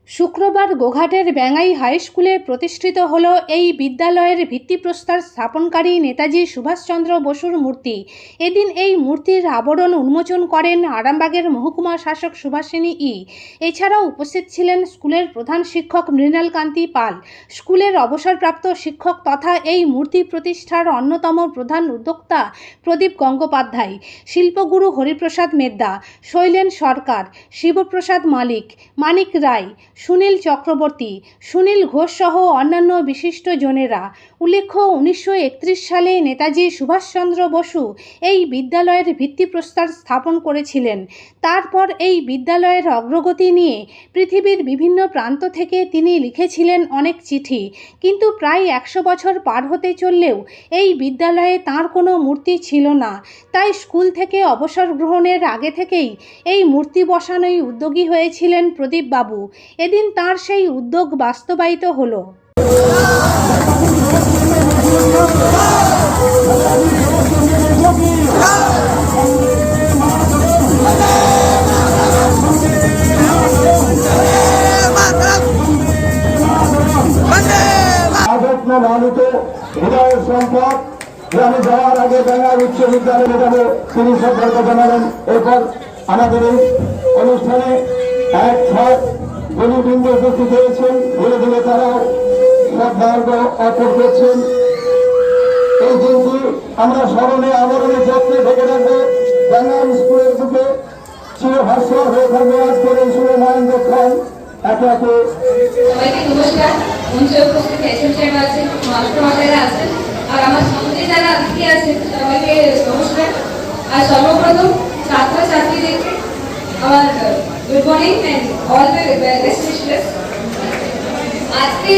শুক্রবার গোঘাটের ব্যাঙ্গাই হাই স্কুলে প্রতিষ্ঠিত হল এই বিদ্যালয়ের ভিত্তিপ্রস্তর স্থাপনকারী নেতাজি সুভাষচন্দ্র বসুর মূর্তি। এদিন এই মূর্তির আবরণ উন্মোচন করেন আরামবাগের মহকুমা শাসক সুভাষিনী ই। এছাড়াও উপস্থিত ছিলেন স্কুলের প্রধান শিক্ষক মৃণাল কান্তি পাল, স্কুলের অবসরপ্রাপ্ত শিক্ষক তথা এই মূর্তি প্রতিষ্ঠার অন্যতম প্রধান উদ্যোক্তা প্রদীপ গঙ্গোপাধ্যায়, শিল্পগুরু হরিপ্রসাদ মেদ্দা, শৈলেন সরকার, শিবপ্রসাদ মালিক, মানিক রায়, সুনীল চক্রবর্তী, সুনীল ঘোষ সহ অন্যান্য বিশিষ্ট জনেরা। উল্লেখ্য, 1931 সালে নেতাজি সুভাষচন্দ্র বসু এই বিদ্যালয়ের ভিত্তিপ্রস্তর স্থাপন করেছিলেন। তারপর এই বিদ্যালয়ের অগ্রগতি নিয়ে পৃথিবীর বিভিন্ন প্রান্ত থেকে তিনি লিখেছিলেন অনেক চিঠি, কিন্তু প্রায় 100 বছর পার হতে চললেও এই বিদ্যালয়ে তাঁর কোনো মূর্তি ছিল না। তাই স্কুল থেকে অবসর গ্রহণের আগে থেকেই এই মূর্তি বসানোই উদ্যোগী হয়েছিলেন প্রদীপ বাবু। এদিন তার সেই উদ্যোগ বাস্তবায়িত হলো। গ্রামে যাওয়ার আগে ব্যাঙ্গাই উচ্চ বিদ্যালয়ে যাবে তিনি শ্রদ্ধা জানালেন। এরপর আমাদের এই অনুষ্ঠানে এক ছয় গণবৃন্দ উপস্থিত হয়েছেন, ধীরে ধীরে তারাও শ্রদ্ধার্ঘ্য অর্পণ করছেন। এই দিনটি আমরা স্মরণে আবরণে যত্নে ঢেকে রাখবো। ব্যাঙ্গাই স্কুলের বুকে চিরভাস্কর হয়ে থাকবে আজকের এই স্কুলের মহেন্দ্র খান। একে একে সবাইকে নমস্কার। মঞ্চে উপস্থিত এসএমসিরা আছেন, মাস্টারমশাইরা আছেন, আর আমার সঙ্গে যারা আজকে আছেন সবাইকে নমস্কার। আর সর্বপ্রথম ছাত্রছাত্রীদেরকে আমার good morning and all the best wishes. আজকে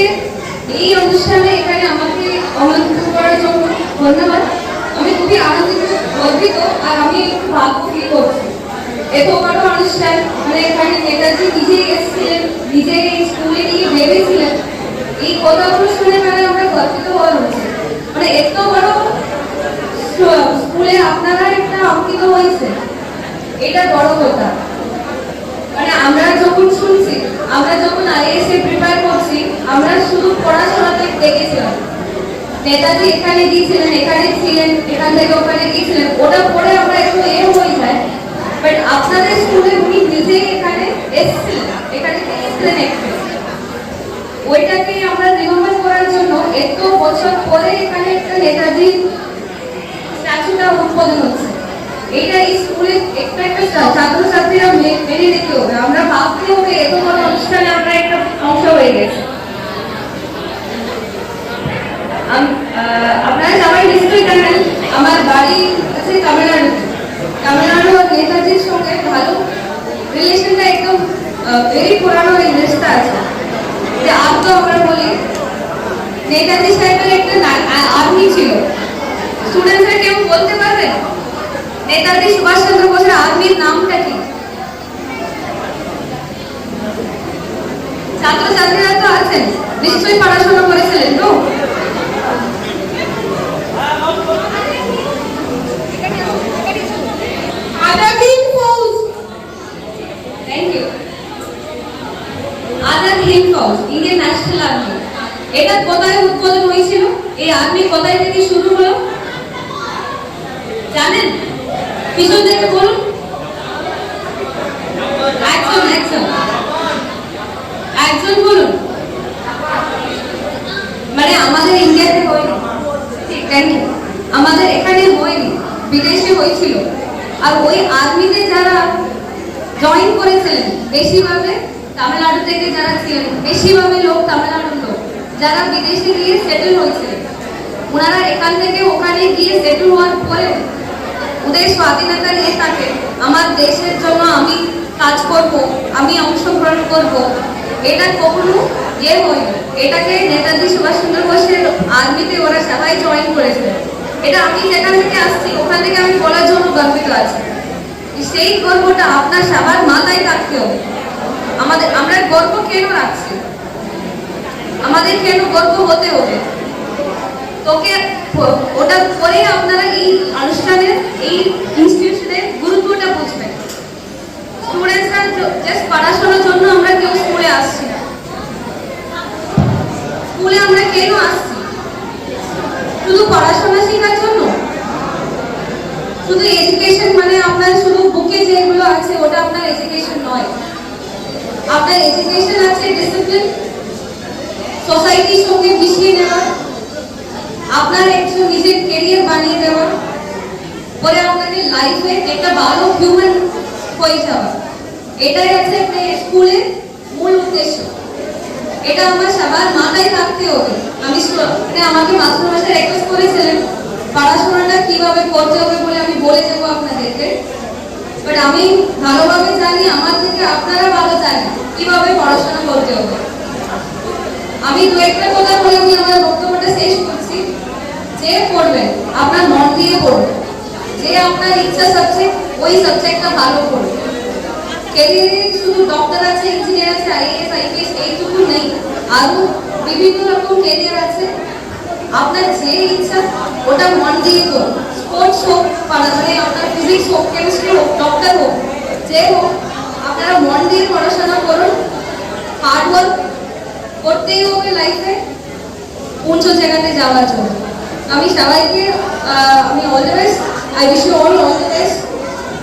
এই অনুষ্ঠানে এখানে আমাকে আমন্ত্রণ করার জন্য ধন্যবাদ। আমি খুবই আনন্দিত, গর্বিত, আর আমি একটু ভাগ্য ফিল করছি। এত বড় অনুষ্ঠান, মানে এখানে নেতাজি নিজেই এসেছিলেন, নিজেই এই স্কুলে নিয়ে ভেবেছিলেন। এই কথাগুলো শুনে মানে আমরা গর্বিত হওয়া হচ্ছে। মানে এত বড় স্কুলে আপনারা একটা অঙ্কিত হয়েছে, এটা বড় কথা। মানে আমরা যখন শুনছি, আমরা যখন আইএএস এ প্রিপেয়ার করছি, আমরা শুধু পড়াশোনাতে দেখেছিলাম নেতাজি এখানে গিয়েছিলেন, এখানে ছিলেন, এখান থেকে ওখানে গিয়েছিলেন, ওটা পড়ে আমরা একটু হয়ে যায়। বাট আপনাদের স্কুলে উনি নিজেই এখানে এসেছিলেন, এখানে এসেছিলেন একটু, ওইটাকে আমরা রিমেম্বার করার জন্য এত বছর পরে এখানে একটা নেতাজি স্ট্যাচুটা উদ্বোধন হচ্ছে। এইটা এই স্কুলে একটা একটা ছাত্রছাত্রীরা মেনে নিতে হবে। আমরা ভাবতে হবে এত বড় অনুষ্ঠানে আমরা একটা অংশ হয়ে গেছি। আপনারা সবাই নিশ্চয়ই জানেন আমার বাড়ি আছে তামিলনাড়ুতে। তামিলনাড়ু আর নেতাজির সঙ্গে ভালো রিলেশনটা একদম ভেরি পুরানো এই রিলেশনটা আছে। যে আজ তো আমরা বলি নেতাজি সাহেবের একটা আর্মি ছিল। স্টুডেন্টরা কেউ বলতে পারবেন নেতাজি সুভাষচন্দ্র বোসের আর্মির নামটা কি? ছাত্রছাত্রীরা তো আছেন, নিশ্চয়ই পড়াশোনা করেছিলেন তো? ইন্ডিয়ান ন্যাশনাল আর্মি, এটা কোথায় উদ্বোধন হয়েছিল? এই আর্মি কোথায় থেকে শুরু হলো জানেন? পিছন থেকে বলুন। একজন বলুন। মানে আমাদের ইন্ডিয়াতে হয়নি, ঠিক তাই? আমাদের এখানে হয়নি, বিদেশে হয়েছিল। আর ওই আর্মিতে যারা জয়েন করেছিলেন বেশিরভাগে তামিলনাড়ু থেকে যারা ছিলেন, বেশিরভাবে লোক তামিলনাড়ুর লোক, যারা বিদেশে গিয়ে সেটেল হয়েছিলেন। ওনারা এখান থেকে ওখানে গিয়ে সেটেল হওয়ার পরে ওদের স্বাধীনতা নিয়ে থাকে, আমার দেশের জন্য আমি কাজ করব, আমি অংশগ্রহণ করব। এটা কখনো হয়নি। এটাকে নেতাজি সুভাষচন্দ্র বোসের আর্মিতে ওরা সবাই জয়েন করেছিলেন। এটা আমি যেখান থেকে আসছি ওখান থেকে আমি বলার জন্য গর্বিত আছি। সেই গর্বটা আপনার সবার মাথায় থাকতে হবে। আমরা গর্ব কেন রাখছি, আমাদের কেন গর্ব হতে হবে? তোকে ওটা করে আপনারা এই অনুষ্ঠানের, এই ইনস্টিটিউশনের গুরুত্বটা বুঝবেন। স্টুডেন্টসরা জাস্ট পড়াশোনার জন্য আমরা কেউ স্কুলে আসছি না, শুধু পড়াশোনা শেখার জন্য? শুধু এডুকেশন মানে আপনার শুধু বুকে যেগুলো আছে ওটা আপনার এডুকেশন নয়। আপনার এডুকেশন আছে ডিসিপ্লিন, সোসাইটির সঙ্গে মিশিয়ে নেওয়া, আপনার একজন নিজের কেরিয়ার বানিয়ে দেওয়া, পরে আপনাদের লাইফে একটা ভালো হিউম্যান হয়ে যাওয়া। এটাই আছে স্কুলের মূল উদ্দেশ্য। এটা আমার সবার মাথায় থাকতে হবে। আমাকে মাস্টারমশাই রিকোয়েস্ট করেছিলেন পড়াশোনাটা কিভাবে করতে হবে বলে আমি বলে দেবো আপনাদেরকে, বাট আমি ভালোভাবে জানি, আমার থেকে আপনারা ভালো জানেন কিভাবে পড়াশোনা করতে হবে। আমি দু একটা কথা বলে আমি আমার বক্তব্যটা শেষ করছি। যে পড়বেন আপনার মন দিয়ে পড়বেন, যে আপনার ইচ্ছা সাবজেক্ট ওই সাবজেক্টটা ভালো পড়বেন। ক্যারিয়ারে শুধু ডক্টর আছে, ইঞ্জিনিয়ার আছে, আইএএস আইপিএস এইটুকু নেই, আরো বিভিন্ন রকম ক্যারিয়ার আছে। আপনার যে ইচ্ছা ওটা মন দিয়ে করুন। স্পোর্টস হোক, মানে আপনার ফিজিক্স হোক, কেমিস্ট্রি হোক, ডক্টর হোক, যে হোক, আপনারা মন দিয়ে পড়াশোনা করুন। হার্ডওয়ার্ক করতেই হবে লাইফে উচ্চ জায়গাতে যাওয়ার জন্য। আমি সবাইকে আমি all the best, I wish you all the best.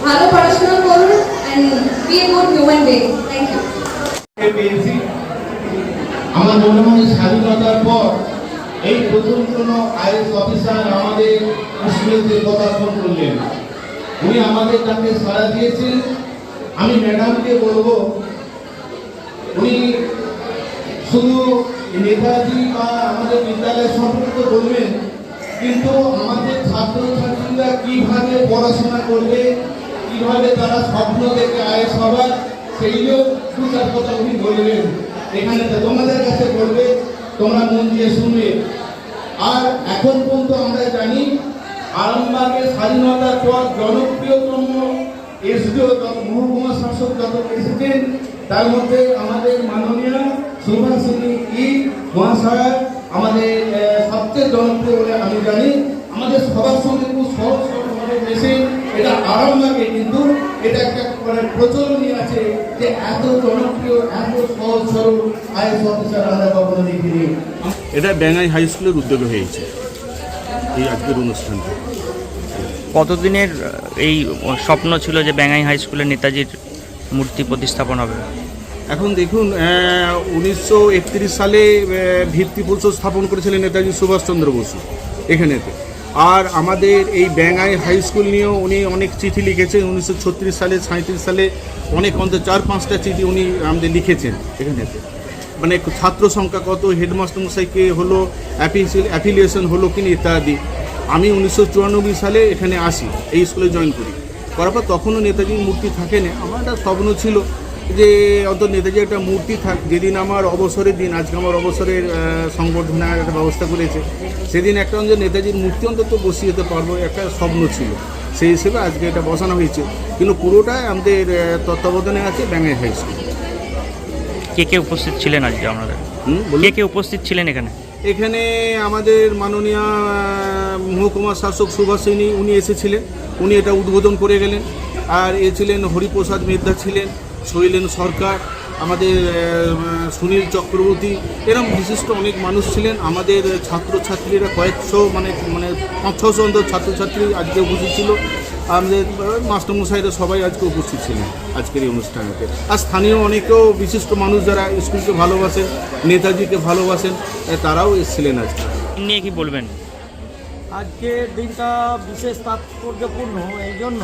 ভালো পড়াশোনা করুন and be a good human being. Thank you. পেয়েছি আমার মনে হয় স্বাধীনতার পর এই প্রথম কোনো আইএস অফিসার আমাদের স্কুলেতে পদার্পণ করলেন। উনি আমাদের তাকে সাড়া দিয়েছেন। আমি ম্যাডামকে বলবো, উনি শুধু নেতাজি বা আমাদের বিদ্যালয় সম্পর্কে বলবেন, কিন্তু আমাদের ছাত্রছাত্রীরা কিভাবে পড়াশোনা করবে, কিভাবে তারা স্বপ্ন দেখে আইএস হবার, সেইও দু চার কথা উনি বলবেন। এখানে তোমাদের কাছে বলবে, তোমরা মন দিয়ে শুনবে। আর এখন পর্যন্ত আমরা জানি আরামবাগের স্বাধীনতার পর জনপ্রিয়তম এসডিও মহকুমা শাসক যত এসেছেন, তার মধ্যে আমাদের মাননীয় সুভাষিনী মহাশয় আমাদের সবচেয়ে জনপ্রিয় বলে আমি জানি। আমাদের সবার সঙ্গে খুব সহজ সরলভাবে বেশি এটা আরামবাগে, কিন্তু এটা একটা মানে প্রচলনই আছে যে এত জনপ্রিয়, এত সহজ সরল আইএস অফিসার আমরা কখনো দেখিনি। এটা ব্যাঙ্গাই হাই স্কুলের উদ্যোগে হয়েছে এই আজকের অনুষ্ঠানটা। কতদিনের এই স্বপ্ন ছিল যে ব্যাঙ্গাই হাই স্কুলের নেতাজির মূর্তি প্রতিস্থাপন হবে? এখন দেখুন, 1931 সালে ভিত্তিপ্রস্তর স্থাপন করেছিলেন নেতাজি সুভাষচন্দ্র বসু এখানেতে। আর আমাদের এই ব্যাঙ্গাই হাই স্কুল নিয়েও উনি অনেক চিঠি লিখেছেন। 1936 সালে, 37 সালে অনেক অন্তত 4-5টা চিঠি উনি আমাদের লিখেছেন এখানেতে। মানে ছাত্র সংখ্যা কত, হেডমাস্টার মশাইকে হলো, অ্যাফিলিয়েশন হলো কিনা ইত্যাদি। আমি 1994 সালে এখানে আসি, এই স্কুলে জয়েন করি। করার পর তখনও নেতাজির মূর্তি থাকেনি। আমার একটা স্বপ্ন ছিল যে অন্তত নেতাজির একটা মূর্তি থাক। যেদিন আমার অবসরের দিন, আজকে আমার অবসরের সংবর্ধনার একটা ব্যবস্থা করেছে, সেদিন একটা অন্তত নেতাজির মূর্তি অন্তত বসিয়ে যেতে পারবো, একটা স্বপ্ন ছিল। সেই হিসেবে আজকে এটা বসানো হয়েছে, কিন্তু পুরোটাই আমাদের তত্ত্বাবধানে আছে ব্যাঙ্গাই হাই স্কুল। কে কে উপস্থিত ছিলেন আজকে আপনাদের? কে কে উপস্থিত ছিলেন এখানে? এখানে আমাদের মাননীয় মহকুমা শাসক সুভাষিনী উনি এসেছিলেন, উনি এটা উদ্বোধন করে গেলেন। আর এ ছিলেন হরিপ্রসাদ মেদ্দা, ছিলেন শৈলেন সরকার, আমাদের সুনীল চক্রবর্তী, এরকম বিশিষ্ট অনেক মানুষ ছিলেন। আমাদের ছাত্রছাত্রীরা কয়েকশো, মানে 500 অন্তত ছাত্রছাত্রী আজকে উপস্থিত ছিল। আমাদের মাস্টারমশাইরা সবাই আজকে উপস্থিত ছিলেন আজকের এই অনুষ্ঠানেতে। আর স্থানীয় অনেকেও বিশিষ্ট মানুষ যারা স্কুলকে ভালোবাসেন, নেতাজিকে ভালোবাসেন, তারাও এসেছিলেন আজকে। নিয়ে কি বলবেন? আজকের দিনটা বিশেষ তাৎপর্যপূর্ণ এই জন্য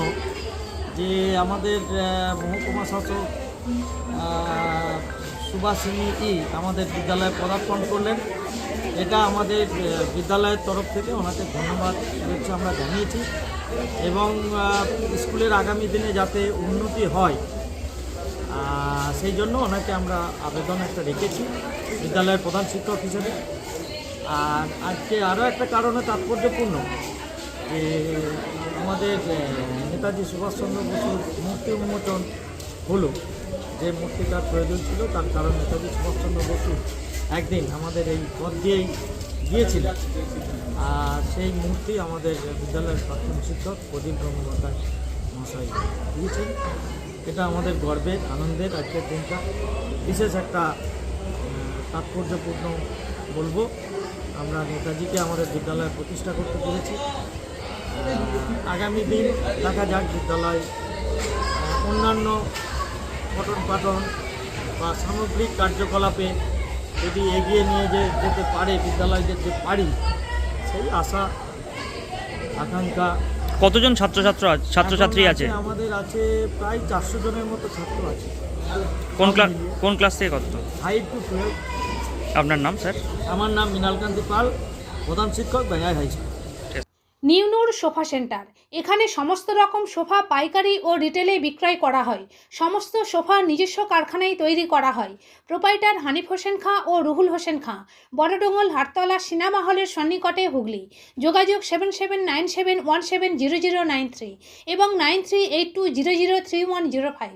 যে আমাদের মহকুমা শাসক সুভাষিনী আমাদের বিদ্যালয়ে পদার্পণ করলেন। এটা আমাদের বিদ্যালয়ের তরফ থেকে ওনাকে ধন্যবাদ শুভেচ্ছা আমরা জানিয়েছি, এবং স্কুলের আগামী দিনে যাতে উন্নতি হয় সেই জন্য ওনাকে আমরা আবেদন একটা রেখেছি বিদ্যালয়ের প্রধান শিক্ষক হিসেবে। আর আজকে আরও একটা কারণে তাৎপর্যপূর্ণ যে আমাদের নেতাজি সুভাষচন্দ্র বসুর মূর্তি উন্মোচন হলো। যে মূর্তিটার প্রয়োজন ছিল, তার কারণ নেতাজি সুভাষচন্দ্র বসু একদিন আমাদের এই পথ দিয়েই গিয়েছিলেন। আর সেই মূর্তি আমাদের বিদ্যালয়ের প্রাক্তন শিক্ষক প্রদীপ গঙ্গোপাধ্যায় মহাশয় দিয়েছেন। এটা আমাদের গর্বের, আনন্দের আজকের দিনটা বিশেষ একটা তাৎপর্যপূর্ণ বলবো। আমরা নেতাজিকে আমাদের বিদ্যালয়ে প্রতিষ্ঠা করতে পেরেছি। আগামী দিন দেখা যাক বিদ্যালয় অন্যান্য পঠন পাঠন বা সামগ্রিক কার্যকলাপে যদি এগিয়ে নিয়ে যেতে পারে, বিদ্যালয় যেতে পারি, সেই আশা আকাঙ্ক্ষা। কতজন ছাত্রছাত্রী এখন আছে? আমাদের আছে প্রায় 400 জনের মতো ছাত্র আছে। কোন ক্লাস থেকে কত? 5 to 12। আপনার নাম স্যার? আমার নাম মৃণালকান্তি পাল, প্রধান শিক্ষক, Bengai high school. নিউনুর sofa centre, এখানে সমস্ত রকম সোফা পাইকারি ও রিটেলে বিক্রয় করা হয়। সমস্ত সোফা নিজস্ব কারখানায় তৈরি করা হয়। প্রোপাইটার হানিফ হোসেন খাঁ ও রুহুল হোসেন খাঁ, বড়ডোঙ্গল হাটতলা সিনেমা হলের সন্নিকটে, হুগলি। যোগাযোগ 7797170093 এবং 9382003105।